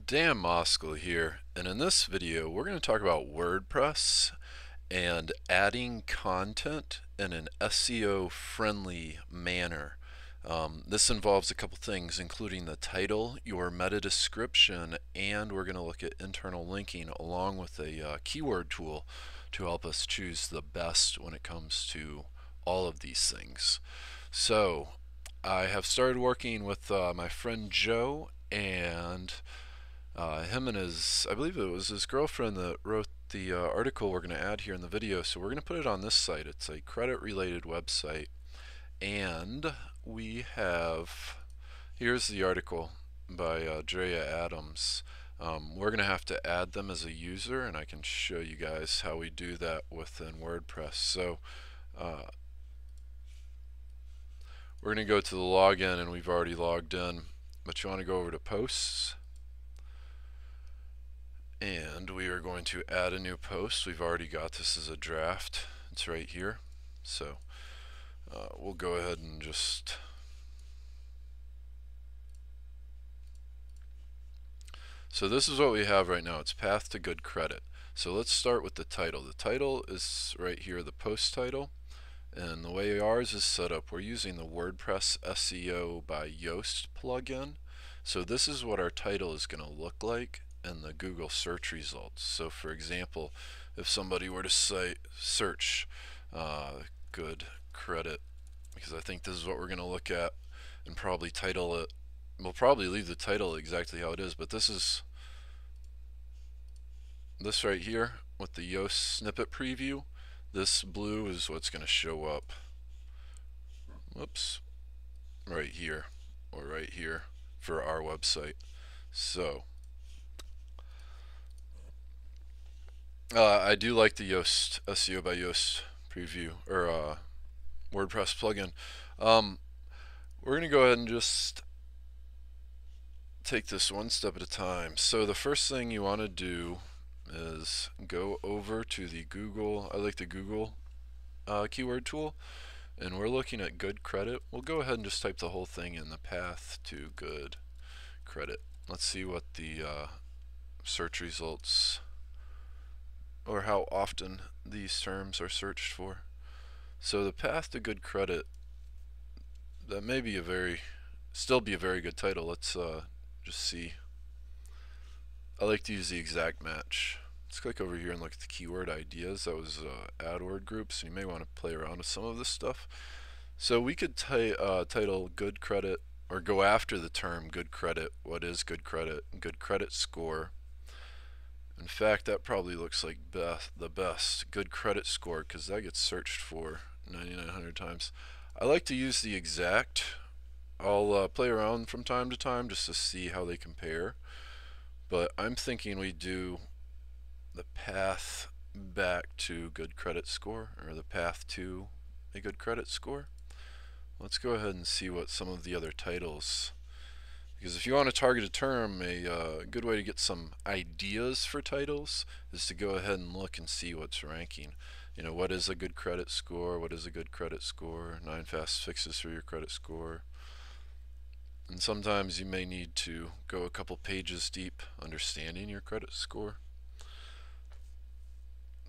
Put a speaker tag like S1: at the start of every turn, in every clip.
S1: Dan Moskal here, and in this video we're going to talk about WordPress and adding content in an SEO friendly manner. This involves a couple things, including the title, your meta description, and we're going to look at internal linking along with a keyword tool to help us choose the best when it comes to all of these things. So I have started working with my friend Joe, and him and his, I believe it was his girlfriend that wrote the article we're going to add here in the video. So we're going to put it on this site. It's a credit related website, and we have, here's the article by Drea Adams. We're going to have to add them as a user, and I can show you guys how we do that within WordPress. So we're going to go to the login, and we've already logged in, but you want to go over to posts, and we are going to add a new post. We've already got this as a draft. It's right here. So we'll go ahead and just so this is what we have right now. It's path to good credit. So let's start with the title. The title is right here, the post title. And the way ours is set up, we're using the WordPress SEO by Yoast plugin. So this is what our title is going to look like in the Google search results. So for example, if somebody were to search good credit, because I think this is what we're going to look at, and probably title it, we'll probably leave the title exactly how it is, but this is this right here with the Yoast snippet preview. This blue is what's going to show up, whoops, right here or right here for our website. So I do like the Yoast SEO by Yoast preview or WordPress plugin. We're going to go ahead and just take this one step at a time. So the first thing you want to do is go over to the Google, I like the Google keyword tool, and we're looking at good credit. We'll go ahead and just type the whole thing in, the path to good credit. Let's see what the search results, or how often these terms are searched for. So the path to good credit, that may be still be a very good title. Let's just see. I like to use the exact match. Let's click over here and look at the keyword ideas. That was AdWord groups. So you may want to play around with some of this stuff. So we could title good credit, or go after the term good credit. What is good credit? Good credit score. In fact, that probably looks like the best. Good credit score, because that gets searched for 9,900 times. I like to use the exact. I'll play around from time to time just to see how they compare. But I'm thinking we do the path back to good credit score, or the path to a good credit score. Let's go ahead and see what some of the other titles, because if you want to target a term, a good way to get some ideas for titles is to go ahead and look and see what's ranking. You know, what is a good credit score? What is a good credit score? 9 fast fixes for your credit score. And sometimes you may need to go a couple pages deep understanding your credit score.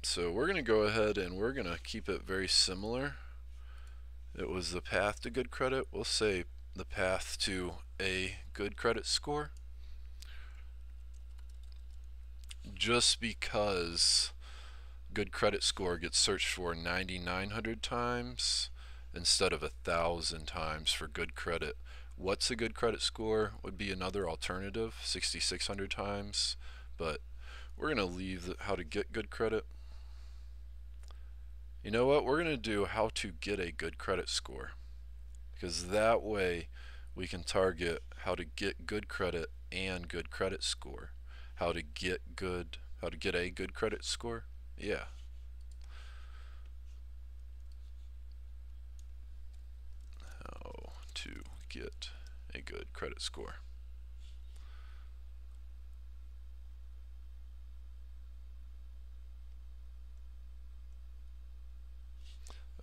S1: So we're going to go ahead and we're going to keep it very similar. It was the path to good credit. We'll say the path to a good credit score, just because good credit score gets searched for 9,900 times instead of 1,000 times for good credit. What's a good credit score would be another alternative, 6,600 times, but we're going to leave how to get good credit. You know what, we're going to do how to get a good credit score, because that way we can target how to get good credit and good credit score. How to get a good credit score? Yeah. How to get a good credit score.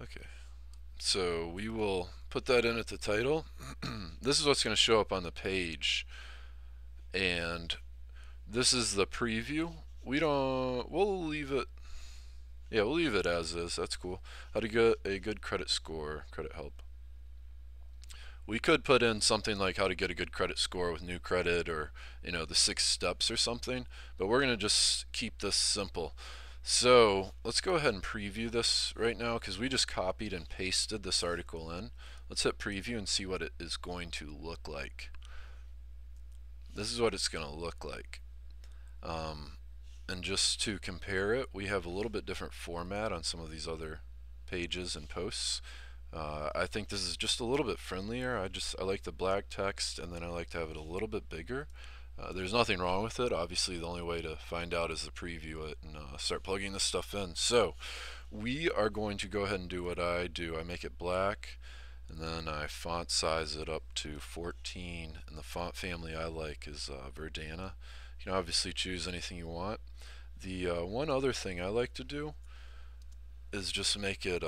S1: Okay, so we will put that in at the title. This is what's going to show up on the page, and This is the preview. We'll leave it, yeah, we'll leave it as is. That's cool. How to get a good credit score, credit help. We could put in something like how to get a good credit score with new credit, or the 6 steps or something, but we're going to just keep this simple. So let's go ahead and preview this right now, because we just copied and pasted this article in. Let's hit preview and see what it is going to look like. This is what it's going to look like. And just to compare it, we have a little bit different format on some of these other pages and posts. I think this is just a little bit friendlier. I like the black text, and then I like to have it a little bit bigger. There's nothing wrong with it. Obviously, the only way to find out is to preview it and start plugging this stuff in. So we are going to go ahead and do what I do. I make it black, and then I font size it up to 14. And the font family I like is Verdana. You can obviously choose anything you want. The one other thing I like to do is just make it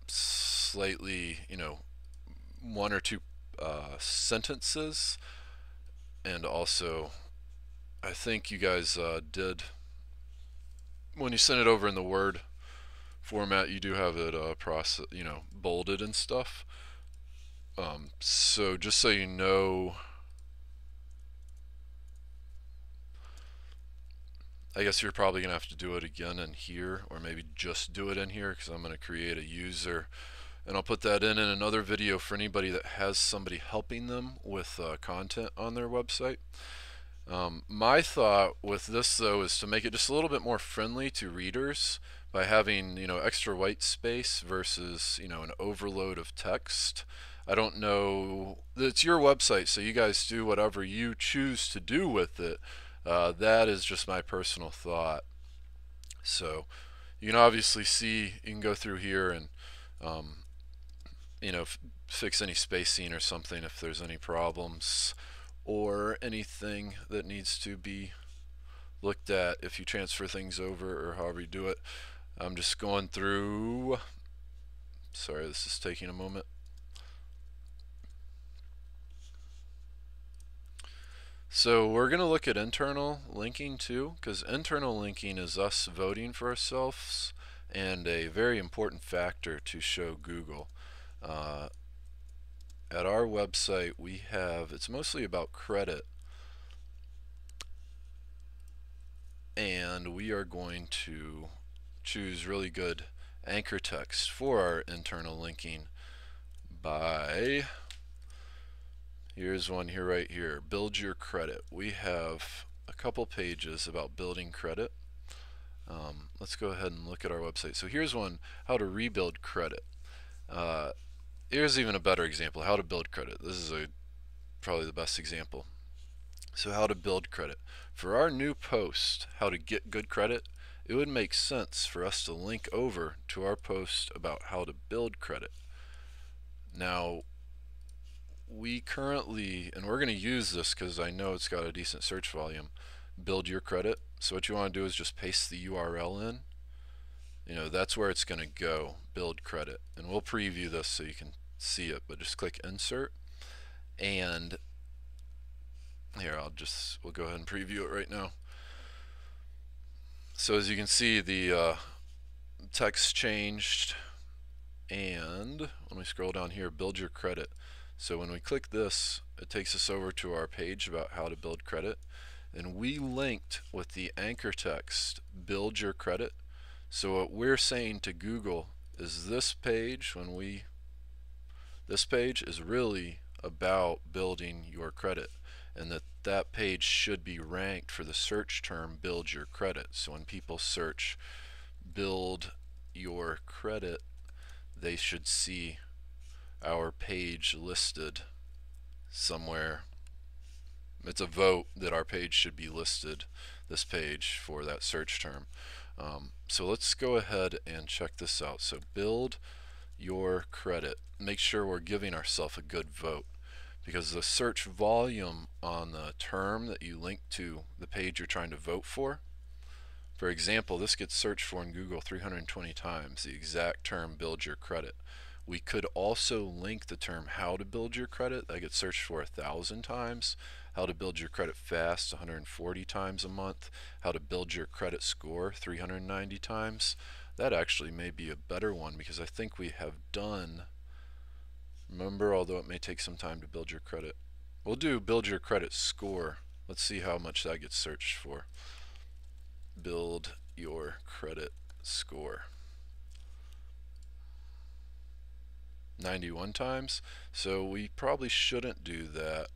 S1: slightly, one or two sentences. And also, I think you guys did, when you send it over in the Word format, you do have it bolded and stuff. So just so you know, I guess you're probably going to have to do it again in here, or maybe just do it in here, because I'm going to create a user, and I'll put that in another video for anybody that has somebody helping them with content on their website. My thought with this, though, is to make it just a little bit more friendly to readers by having extra white space versus an overload of text. I don't know, it's your website, so you guys do whatever you choose to do with it. That is just my personal thought. So you can obviously see, you can go through here and fix any spacing or something if there's any problems, or anything that needs to be looked at if you transfer things over, or however you do it. I'm just going through. Sorry, this is taking a moment. So we're going to look at internal linking too, because internal linking is us voting for ourselves, and a very important factor to show Google. At our website, we have, it's mostly about credit, and we are going to choose really good anchor text for our internal linking by, here's one here, right here, build your credit. We have a couple pages about building credit. Let's go ahead and look at our website. So here's one, how to rebuild credit. Here's even a better example, how to build credit. This is probably the best example. So how to build credit. For our new post, how to get good credit, it would make sense for us to link over to our post about how to build credit. Now, we currently, and we're going to use this because I know it's got a decent search volume, build your credit. So what you want to do is just paste the URL in. That's where it's going to go, build credit. And we'll preview this so you can see it, but just click insert. And here, we'll go ahead and preview it right now. So as you can see, the text changed, and when we scroll down here, build your credit. So when we click this, it takes us over to our page about how to build credit, and we linked with the anchor text, build your credit. So what we're saying to Google is this page is really about building your credit, and that page should be ranked for the search term build your credit. So when people search build your credit, they should see our page listed somewhere. It's a vote that our page should be listed, this page, for that search term. So let's go ahead and check this out. So build your credit. Make sure we're giving ourselves a good vote, because the search volume on the term that you link to the page you're trying to vote for example, this gets searched for in Google 320 times, the exact term build your credit. We could also link the term how to build your credit. That gets searched for 1,000 times. How to build your credit fast 140 times a month. How to build your credit score 390 times. That actually may be a better one because I think we have done, remember, although it may take some time to build your credit. We'll do build your credit score. Let's see how much that gets searched for. Build your credit score. 91 times. So we probably shouldn't do that.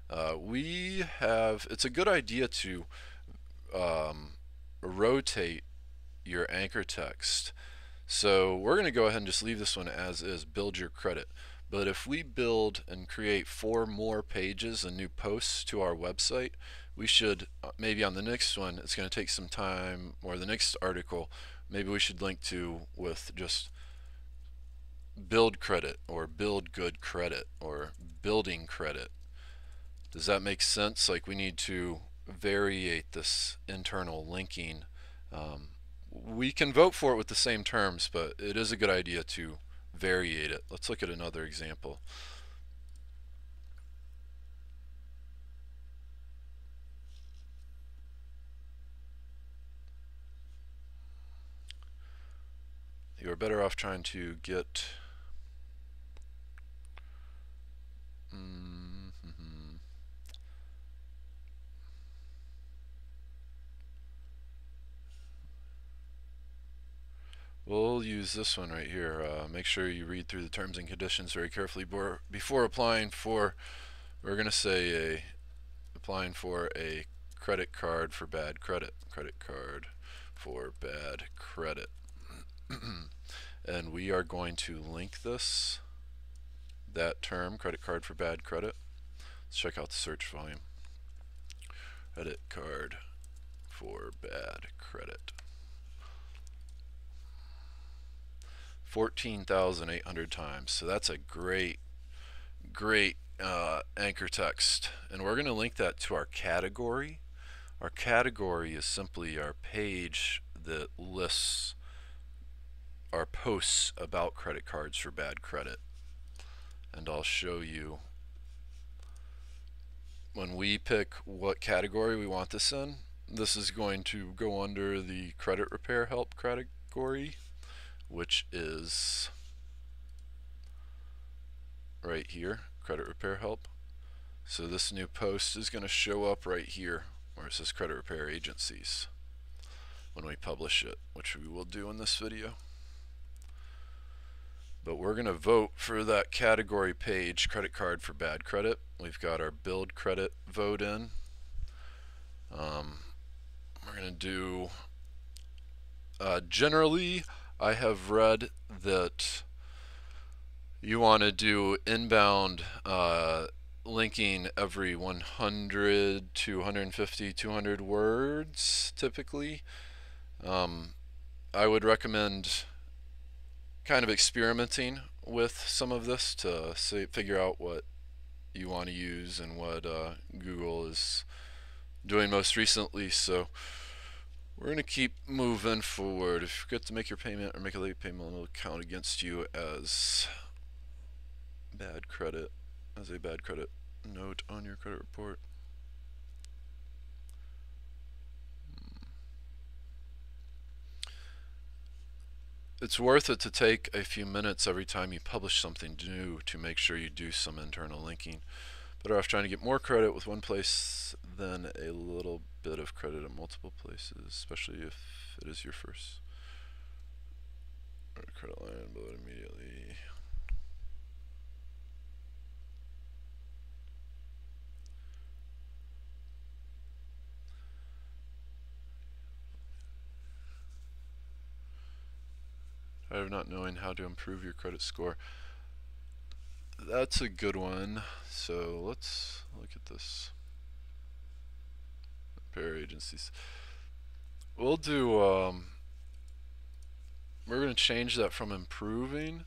S1: It's a good idea to rotate your anchor text. So we're going to go ahead and just leave this one as is, build your credit. But if we build and create 4 more pages and new posts to our website, we should, maybe on the next one, it's going to take some time, or the next article, maybe we should link to with just build credit or build good credit or building credit. Does that make sense? Like, we need to variate this internal linking. We can vote for it with the same terms, but it is a good idea to variate it. Let's look at another example. You're better off trying to get we'll use this one right here. Make sure you read through the terms and conditions very carefully before applying for, we're going to say applying for a credit card for bad credit. Credit card for bad credit. And we are going to link that term, credit card for bad credit. Let's check out the search volume. Credit card for bad credit. 14,800 times. So that's a great anchor text. And we're going to link that to our category. Our category is simply our page that lists our posts about credit cards for bad credit. And I'll show you when we pick what category we want this in. This is going to go under the credit repair help category, which is right here, credit repair help. So this new post is going to show up right here where it says credit repair agencies when we publish it, which we will do in this video. But we're going to vote for that category page, credit card for bad credit. We've got our build credit vote in. We're going to do, generally I have read that you want to do inbound linking every 100 to 150, 200 words typically. I would recommend kind of experimenting with some of this to figure out what you want to use and what Google is doing most recently. So we're going to keep moving forward. If you forget to make your payment or make a late payment, it'll count against you as bad credit, as a bad credit note on your credit report. It's worth it to take a few minutes every time you publish something new to make sure you do some internal linking. Better off trying to get more credit with one place than a little bit of credit at multiple places, especially if it is your first credit line. Below it immediately. Out of not knowing how to improve your credit score. That's a good one. So let's look at this. Repair agencies. We'll do, we're going to change that from improving,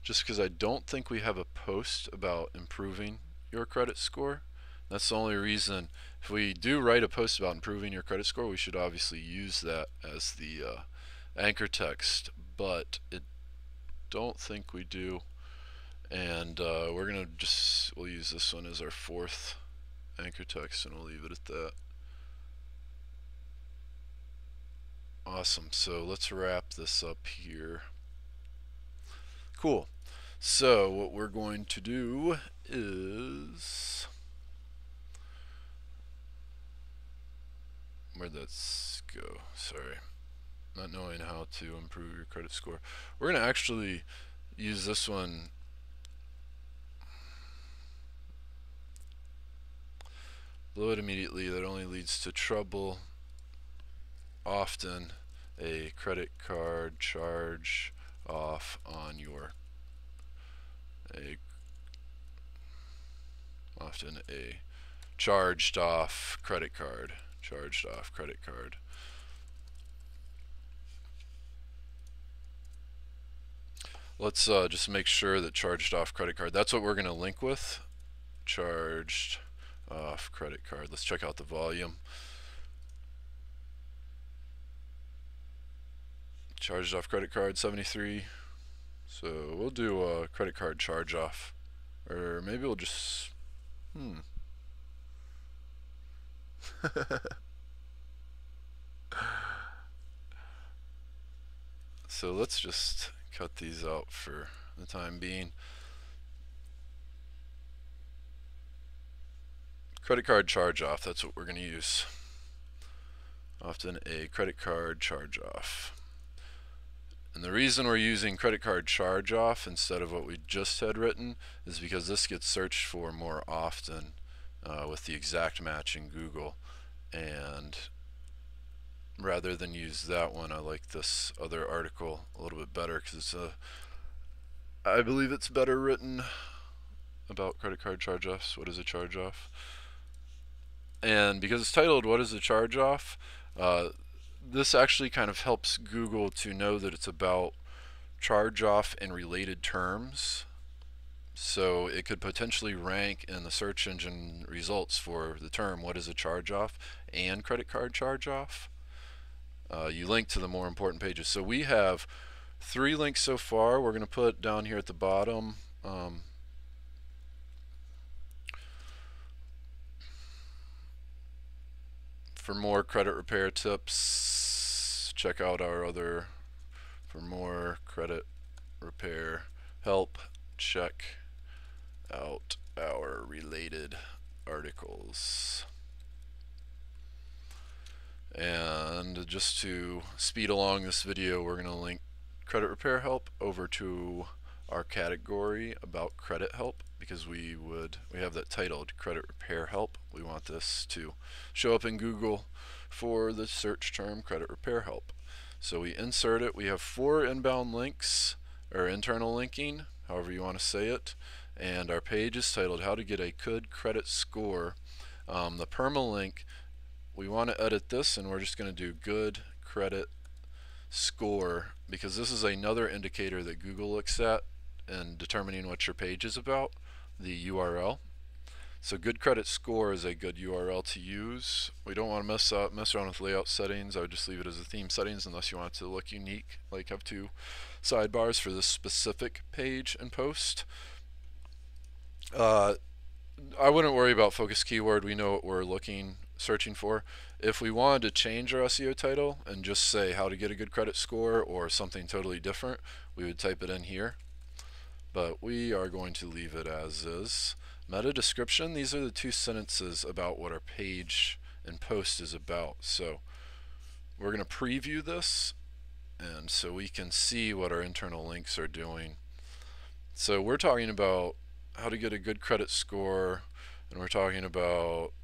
S1: just because I don't think we have a post about improving your credit score. That's the only reason. If we do write a post about improving your credit score, we should obviously use that as the anchor text, but I don't think we do. And we'll use this one as our fourth anchor text, and we'll leave it at that. Awesome. So let's wrap this up here. Cool. So what we're going to do is, where'd that go? Sorry, not knowing how to improve your credit score. We're going to actually use this one. Below it immediately, that only leads to trouble. Often a credit card charge off on your often a charged off credit card. Let's just make sure that charged off credit card, that's what we're going to link with. Charged off credit card. Let's check out the volume. Charged off credit card 73. So we'll do a credit card charge off, or maybe we'll just So let's just cut these out for the time being. Credit card charge off, that's what we're going to use. Often a credit card charge off. And the reason we're using credit card charge off instead of what we just had written is because this gets searched for more often with the exact match in Google. And rather than use that one, I like this other article a little bit better because I believe it's better written about credit card charge offs. What is a charge off? And because it's titled "What is a charge off?" this actually kind of helps Google to know that it's about charge off and related terms. So it could potentially rank in the search engine results for the term "What is a charge off?" and credit card charge off. You link to the more important pages. So we have 3 links so far. We're going to put down here at the bottom for more credit repair tips, check out for more credit repair help, check out our related articles. And just to speed along this video, we're going to link credit repair help over to our category about credit help, because we have that titled credit repair help. We want this to show up in Google for the search term credit repair help. So we insert it. We have 4 inbound links, or internal linking, however you want to say it, and our page is titled How to Get a Good Credit Score. The permalink, we want to edit this, and we're just going to do good credit score, because this is another indicator that Google looks at in determining what your page is about, the URL. So good credit score is a good URL to use. We don't want to mess around with layout settings. I would just leave it as a theme settings unless you want it to look unique, like have 2 sidebars for this specific page and post. I wouldn't worry about focus keyword. We know what we're searching for. If we wanted to change our SEO title and just say how to get a good credit score or something totally different, we would type it in here. But we are going to leave it as is. Meta description, these are the 2 sentences about what our page and post is about. So we're going to preview this, and so we can see what our internal links are doing. So we're talking about how to get a good credit score, and we're talking about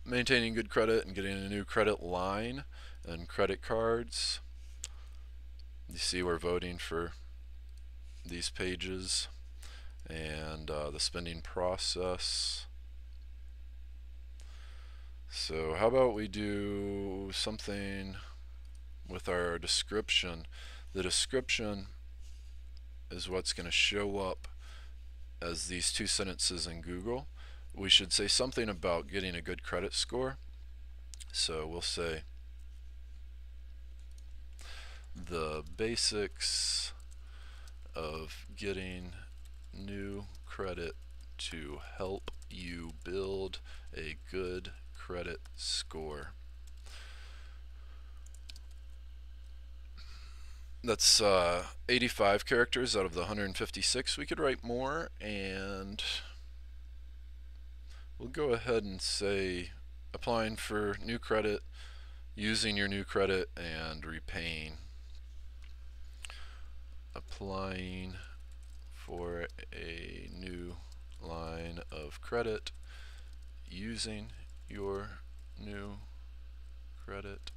S1: maintaining good credit and getting a new credit line and credit cards. You see we're voting for these pages, and the spending process. So how about we do something with our description. The description is what's going to show up as these 2 sentences in Google. We should say something about getting a good credit score. So we'll say the basics of getting new credit to help you build a good credit score. That's 85 characters out of the 156. We could write more, and we'll go ahead and say applying for new credit, using your new credit, and repaying. Applying for a new line of credit, using your new credit,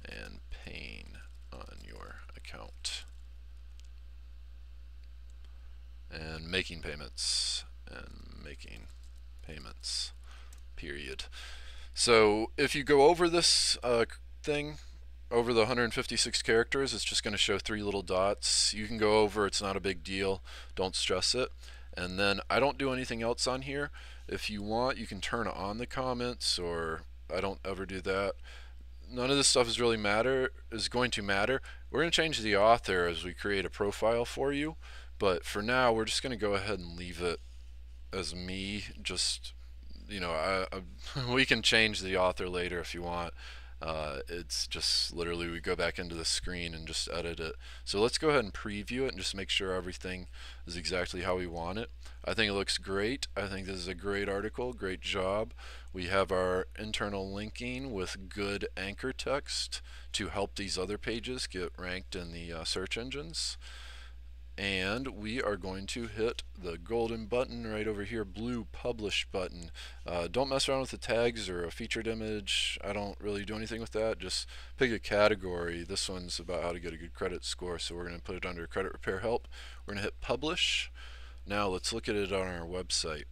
S1: and paying on your account. And making payments, period. So if you go over this thing, over the 156 characters, it's just going to show 3 little dots. You can go over, it's not a big deal, don't stress it. And then I don't do anything else on here. If you want, you can turn on the comments, or I don't ever do that. None of this stuff is going to matter. We're going to change the author as we create a profile for you, but for now we're just going to go ahead and leave it as me. Just, we can change the author later if you want. It's just literally we go back into the screen and just edit it. So let's go ahead and preview it and just make sure everything is exactly how we want it. I think it looks great. I think this is a great article, great job. We have our internal linking with good anchor text to help these other pages get ranked in the search engines. And we are going to hit the golden button right over here, blue publish button. Don't mess around with the tags or a featured image. I don't really do anything with that. Just pick a category. This one's about how to get a good credit score, so we're going to put it under credit repair help. We're going to hit publish. Now let's look at it on our website.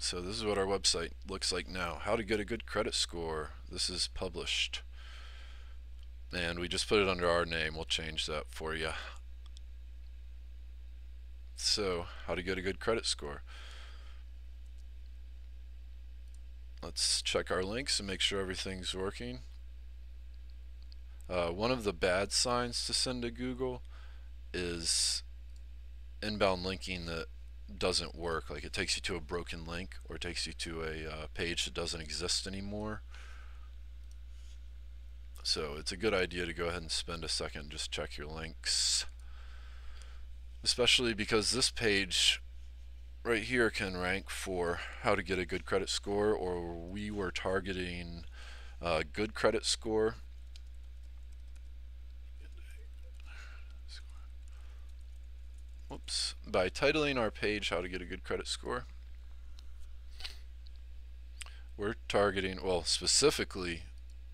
S1: So this is what our website looks like now. How to get a good credit score. This is published. And we just put it under our name. We'll change that for you. So, how to get a good credit score. Let's check our links and make sure everything's working. One of the bad signs to send to Google is inbound linking that doesn't work. Like it takes you to a broken link, or it takes you to a page that doesn't exist anymore. So it's a good idea to go ahead and spend a second and just check your links, especially because this page right here can rank for how to get a good credit score, or we were targeting a good credit score. Whoops. By titling our page how to get a good credit score, we're targeting, well, specifically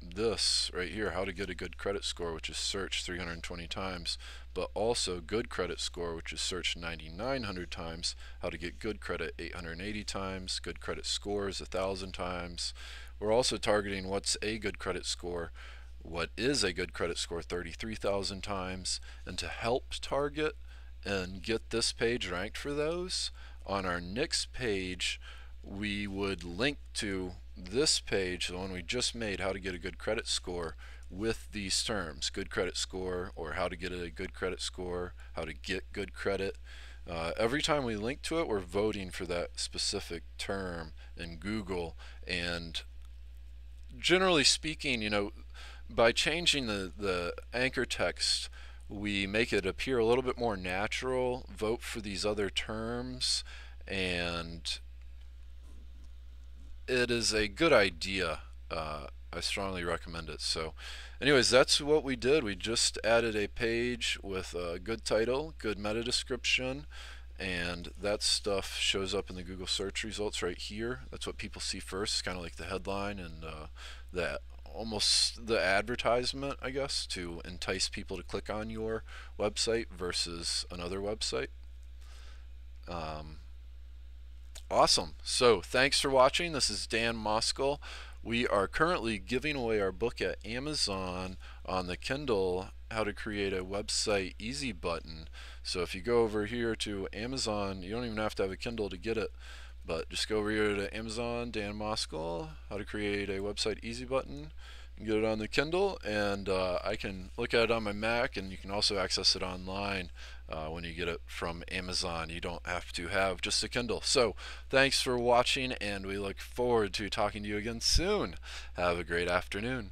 S1: this right here, how to get a good credit score, which is searched 320 times, but also good credit score, which is searched 9,900 times, how to get good credit 880 times, good credit scores 1,000 times. We're also targeting what's a good credit score, what is a good credit score 33,000 times, and to help target and get this page ranked for those, on our next page we would link to this page, the one we just made, how to get a good credit score, with these terms, good credit score, or how to get a good credit score, how to get good credit. Every time we link to it, we're voting for that specific term in Google. And generally speaking, by changing the anchor text, we make it appear a little bit more natural. Vote for these other terms, and it is a good idea. I strongly recommend it. So anyways, that's what we did. We just added a page with a good title, good meta description, and that stuff shows up in the Google search results right here. That's what people see first, kind of like the headline and that almost the advertisement, I guess, to entice people to click on your website versus another website. Awesome. So thanks for watching. This is Dan Moskal. We are currently giving away our book at Amazon on the Kindle, How to Create a Website Easy button. So if you go over here to Amazon, you don't even have to have a Kindle to get it, but just go over here to Amazon, Dan Moskal, How to Create a Website Easy button, get it on the Kindle, and I can look at it on my Mac, and you can also access it online when you get it from Amazon. You don't have to have just a Kindle. So thanks for watching, and we look forward to talking to you again soon. Have a great afternoon.